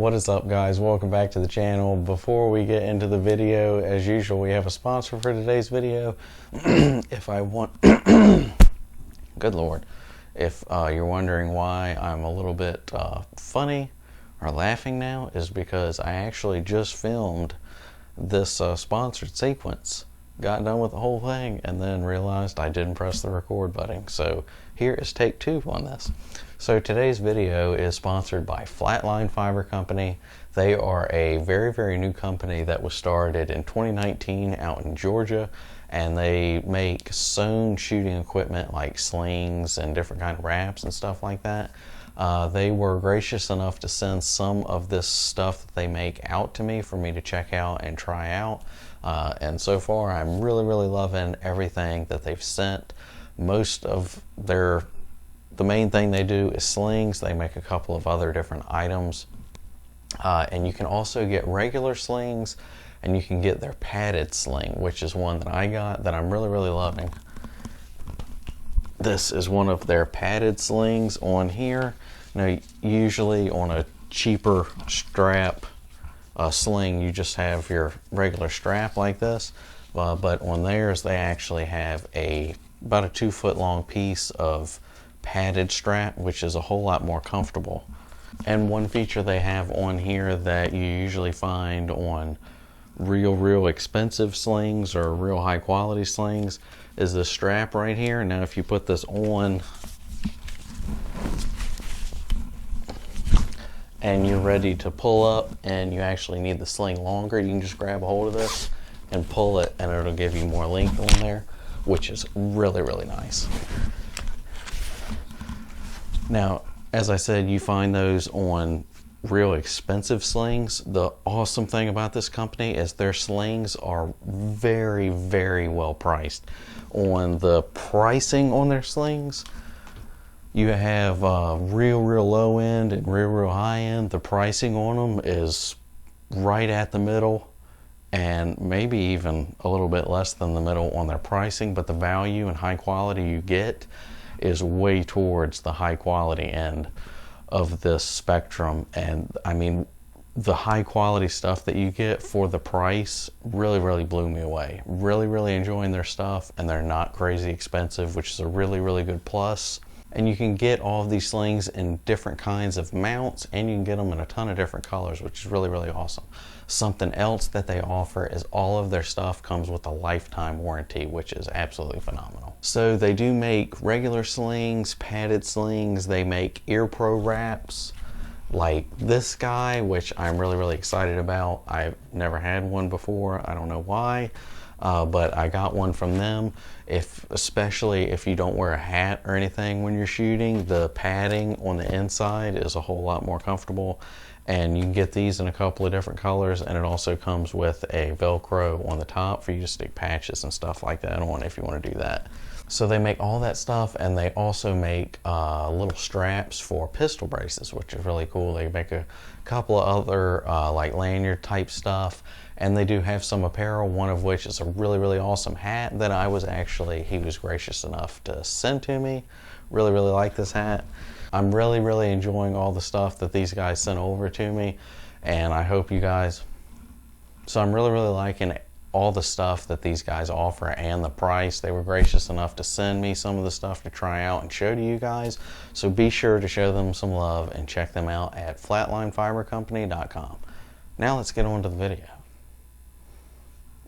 What is up, guys? Welcome back to the channel. Before we get into the video, as usual, we have a sponsor for today's video. If I want good lord, if you're wondering why I'm a little bit funny or laughing now, is because I actually just filmed this sponsored sequence, got done with the whole thing, and then realized I didn't press the record button. So here is take 2 on this. So today's video is sponsored by Flatline Fiber Company. They are a very, very new company that was started in 2019 out in Georgia, and they make sewn shooting equipment like slings and different kind of wraps and stuff like that. They were gracious enough to send some of this stuff that they make out to me for me to check out and try out. And so far, I'm really, really loving everything that they've sent. Most of the main thing they do is slings. They make a couple of other different items. And you can also get regular slings, and you can get their padded sling, which is one that I got that I'm really, really loving. This is one of their padded slings on here. Now, usually on a cheaper strap sling, you just have your regular strap like this. But on theirs, they actually have about a 2-foot long piece of padded strap, which is a whole lot more comfortable. And one feature they have on here that you usually find on real expensive slings or real high quality slings is the strap right here. Now if you put this on and you're ready to pull up and you actually need the sling longer, you can just grab a hold of this and pull it, and it'll give you more length on there, which is really, really nice. Now, as I said, you find those on real expensive slings. The awesome thing about this company is their slings are very, very well priced. On the pricing on their slings, you have real low end and real high end. The pricing on them is right at the middle, and maybe even a little bit less than the middle on their pricing, but the value and high quality you get is way towards the high quality end of this spectrum. And I mean, the high quality stuff that you get for the price really blew me away. Really enjoying their stuff, and they're not crazy expensive, which is a really good plus. And you can get all of these slings in different kinds of mounts, and you can get them in a ton of different colors, which is really awesome. Something else that they offer is all of their stuff comes with a lifetime warranty, which is absolutely phenomenal. So they do make regular slings, padded slings. They make ear pro wraps like this guy, which I'm really excited about. I've never had one before. I don't know why. But I got one from them. Especially if you don't wear a hat or anything when you're shooting, the padding on the inside is a whole lot more comfortable. And you can get these in a couple of different colors, and it also comes with a Velcro on the top for you to stick patches and stuff like that on if you want to do that. So they make all that stuff, and they also make little straps for pistol braces, which is really cool. They make a couple of other like lanyard type stuff, and they do have some apparel, one of which is a really awesome hat that he was gracious enough to send to me. Really like this hat. I'm really enjoying all the stuff that these guys sent over to me, and I hope you guys. So I'm really liking all the stuff that these guys offer and the price. They were gracious enough to send me some of the stuff to try out and show to you guys. So be sure to show them some love and check them out at flatlinefibercompany.com. Now let's get on to the video.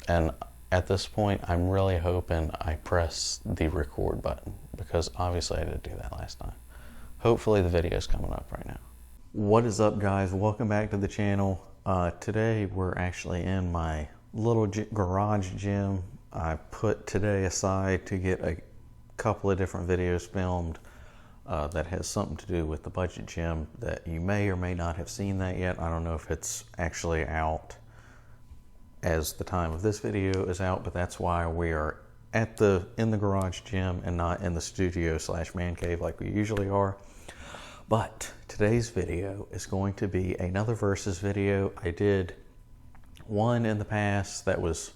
And at this point, I'm really hoping I press the record button, because obviously I didn't do that last time. Hopefully the video's coming up right now. What is up, guys? Welcome back to the channel. Today we're actually in my little garage gym. I put today aside to get a couple of different videos filmed that has something to do with the budget gym that you may or may not have seen that yet. I don't know if it's actually out as the time of this video is out, but that's why we are in the garage gym and not in the studio / man cave like we usually are. But today's video is going to be another versus video. I did one in the past that was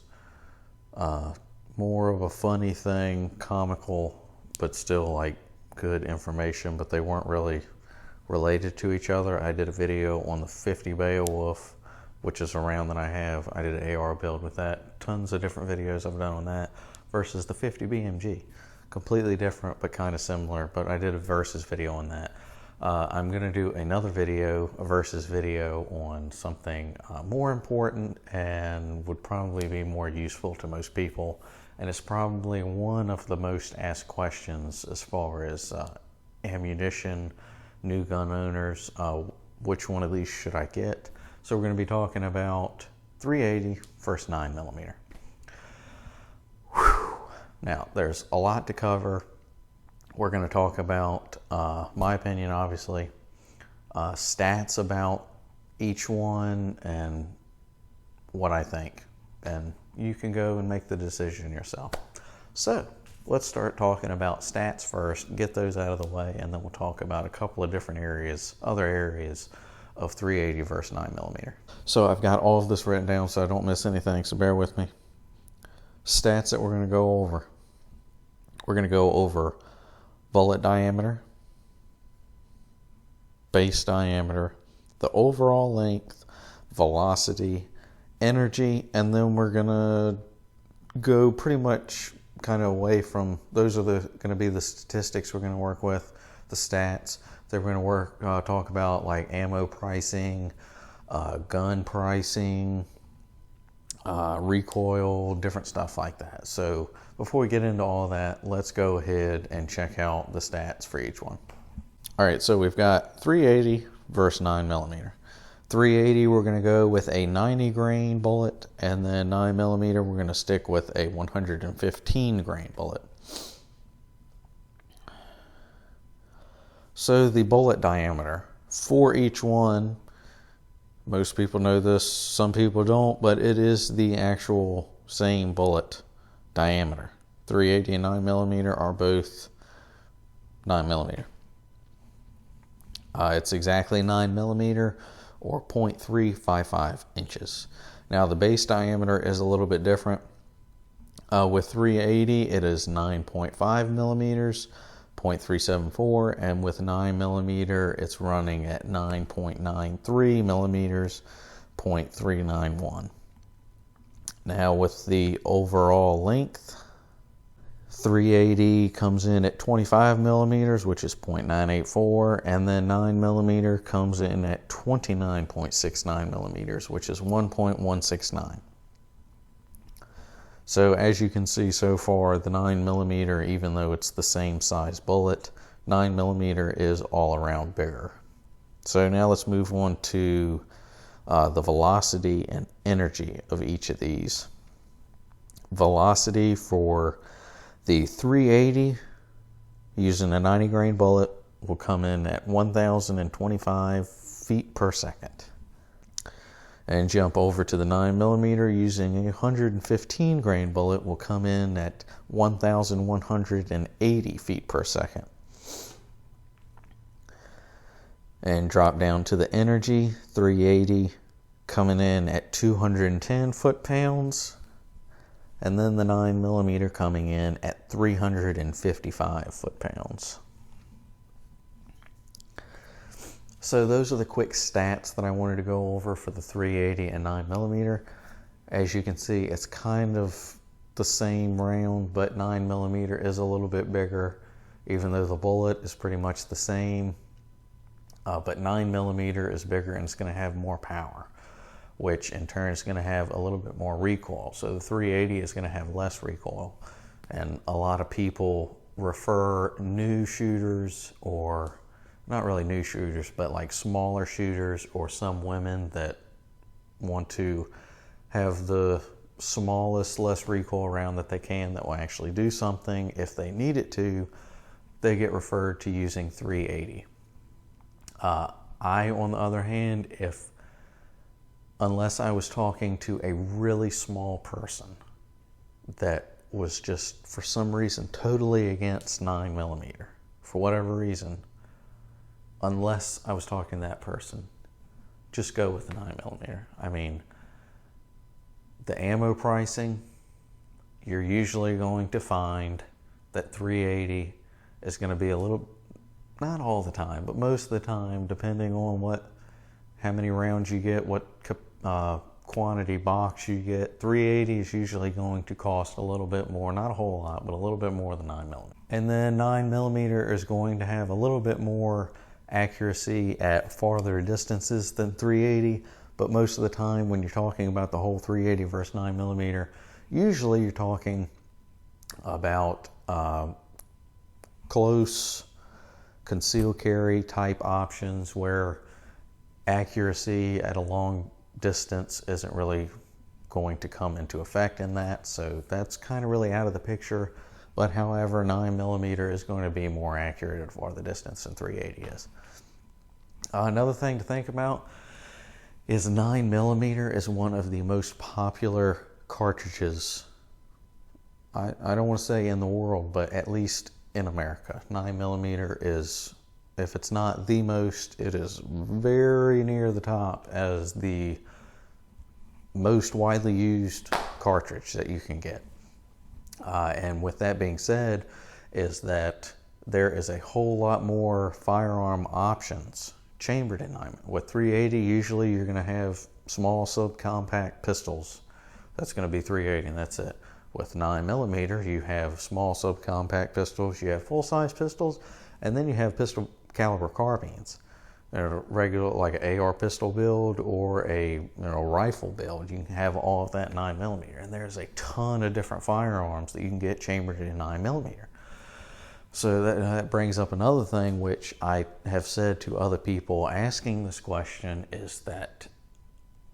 more of a funny thing, comical, but still like good information, but they weren't really related to each other. I did a video on the 50 Beowulf, which is a round that I have. I did an AR build with that. Tons of different videos I've done on that versus the 50 BMG. Completely different, but kind of similar, but I did a versus video on that. I'm going to do another video, a versus video, on something more important and would probably be more useful to most people. And it's probably one of the most asked questions as far as ammunition, new gun owners, which one of these should I get? So we're going to be talking about 380 versus 9mm. Now, there's a lot to cover. We're going to talk about my opinion, obviously, stats about each one, and what I think. And you can go and make the decision yourself. So, let's start talking about stats first, get those out of the way, and then we'll talk about a couple of different areas, other areas of 380 versus 9mm. So I've got all of this written down so I don't miss anything, so bear with me. Stats that we're going to go over. We're going to go over bullet diameter, base diameter, the overall length, velocity, energy, and then we're going to go pretty much kind of away from, those are going to be the statistics we're going to work with, the stats. Then we're going to talk about like ammo pricing, gun pricing, recoil, different stuff like that. So before we get into all that, let's go ahead and check out the stats for each one. All right, so we've got 380 versus 9mm. 380, we're going to go with a 90 grain bullet, and then 9mm, we're going to stick with a 115 grain bullet. So the bullet diameter for each one, most people know this, some people don't, but it is the actual same bullet diameter. 380 and 9mm are both 9mm. It's exactly 9mm or 0.355 inches. Now the base diameter is a little bit different. With 380, it is 9.5 millimeters, 0.374, and with 9mm, it's running at 9.93 millimeters, 0.391. Now with the overall length, 380 comes in at 25 millimeters, which is 0.984, and then 9mm comes in at 29.69 millimeters, which is 1.169. So as you can see so far, the 9mm, even though it's the same size bullet, 9mm is all around bigger. So now let's move on to the velocity and energy of each of these. Velocity for the 380 using a 90 grain bullet will come in at 1,025 feet per second. And jump over to the 9mm using a 115 grain bullet will come in at 1,180 feet per second. And drop down to the energy, 380 coming in at 210 foot-pounds. And then the 9mm coming in at 355 foot-pounds. So those are the quick stats that I wanted to go over for the 380 and 9mm. As you can see, it's kind of the same round, but 9mm is a little bit bigger, even though the bullet is pretty much the same. But 9mm is bigger and it's going to have more power, which in turn is going to have a little bit more recoil. So the 380 is going to have less recoil. And a lot of people refer new shooters, or not really new shooters, but like smaller shooters, or some women that want to have the smallest, less recoil round that they can that will actually do something if they need it to, they get referred to using 380. I, on the other hand, unless I was talking to a really small person that was just for some reason totally against 9mm, for whatever reason, unless I was talking to that person, just go with the 9mm. I mean, the ammo pricing, you're usually going to find that 380 is going to be a little, not all the time, but most of the time, depending on how many rounds you get, what quantity box you get, 380 is usually going to cost a little bit more, not a whole lot, but a little bit more than 9mm. And then 9mm is going to have a little bit more accuracy at farther distances than 380, but most of the time when you're talking about the whole 380 versus 9mm, usually you're talking about close concealed carry type options where accuracy at a long distance isn't really going to come into effect in that, so that's kind of really out of the picture. But however, 9mm is going to be more accurate at farther distance than 380 is. Another thing to think about is 9mm is one of the most popular cartridges, I don't want to say in the world, but at least in America. 9mm is, if it's not the most, it is very near the top as the most widely used cartridge that you can get. And with that being said, is that there is a whole lot more firearm options chambered in 9mm. With 380, usually you're going to have small subcompact pistols. That's going to be 380 and that's it. With 9mm, you have small subcompact pistols, you have full-size pistols, and then you have pistol caliber carbines. A regular, like an AR pistol build or a rifle build. You can have all of that 9mm, and there's a ton of different firearms that you can get chambered in 9mm. So that brings up another thing which I have said to other people asking this question, is that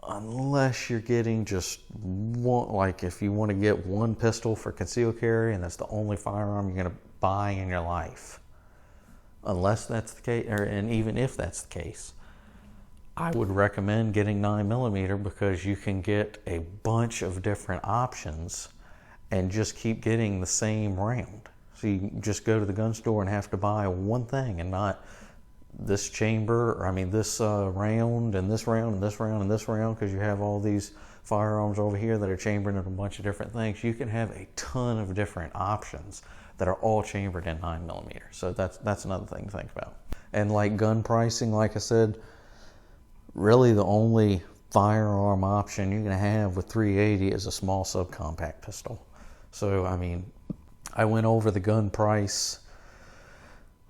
unless you're getting just one, like if you want to get one pistol for concealed carry and that's the only firearm you're going to buy in your life, unless that's the case, and even if that's the case, I would recommend getting 9mm because you can get a bunch of different options and just keep getting the same round. So you can just go to the gun store and have to buy one thing and not this chamber, or I mean this round and this round and this round and this round, because you have all these firearms over here that are chambered in a bunch of different things. You can have a ton of different options that are all chambered in 9mm. So that's another thing to think about. And like gun pricing, like I said, really the only firearm option you're gonna have with 380 is a small subcompact pistol. So I mean, I went over the gun price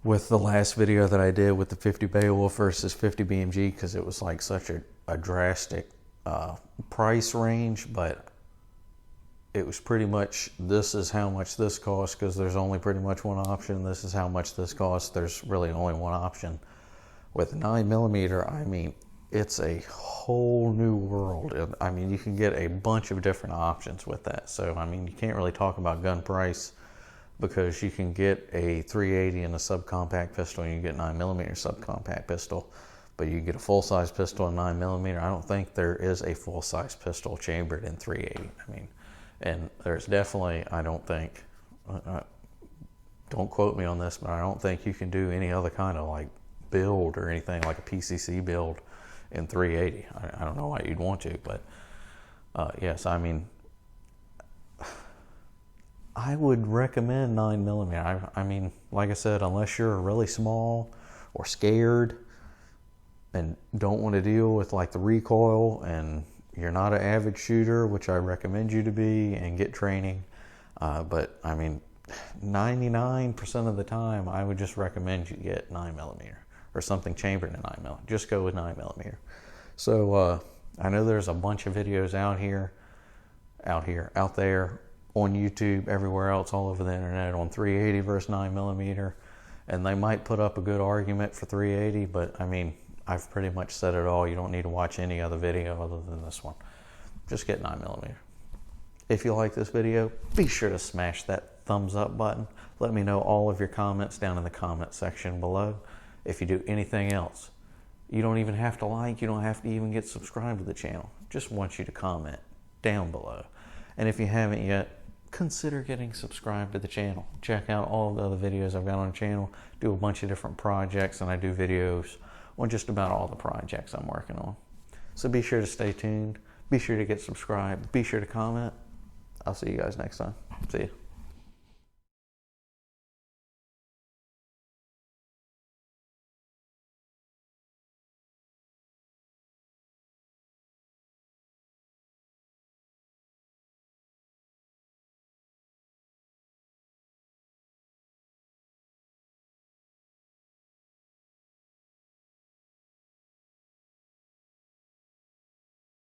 with the last video that I did with the 50 Beowulf versus 50 BMG because it was like such a drastic price range, but it was pretty much, this is how much this costs because there's only pretty much one option. This is how much this costs. There's really only one option. With 9mm, I mean, it's a whole new world. I mean, you can get a bunch of different options with that. So, I mean, you can't really talk about gun price because you can get a 380 and a subcompact pistol and you get 9mm subcompact pistol, but you get a full-size pistol in 9mm. I don't think there is a full-size pistol chambered in 380. I mean, and there's definitely, I don't think, don't quote me on this, but I don't think you can do any other kind of like build or anything like a PCC build in 380. I don't know why you'd want to, but yes, I mean, I would recommend 9mm. I mean, like I said, unless you're really small or scared and don't want to deal with like the recoil, and you're not an avid shooter, which I recommend you to be and get training. But I mean, 99% of the time, I would just recommend you get 9mm or something chambered in 9mm. Just go with 9mm. So I know there's a bunch of videos out there on YouTube, everywhere else, all over the internet on 380 versus 9mm, and they might put up a good argument for 380, but I mean, I've pretty much said it all. You don't need to watch any other video other than this one. Just get 9mm. If you like this video, be sure to smash that thumbs up button. Let me know all of your comments down in the comment section below. If you do anything else, you don't even have to like, you don't have to even get subscribed to the channel. Just want you to comment down below. And if you haven't yet, consider getting subscribed to the channel. Check out all of the other videos I've got on the channel. Do a bunch of different projects, and I do videos on just about all the projects I'm working on. So be sure to stay tuned. Be sure to get subscribed. Be sure to comment. I'll see you guys next time. See you.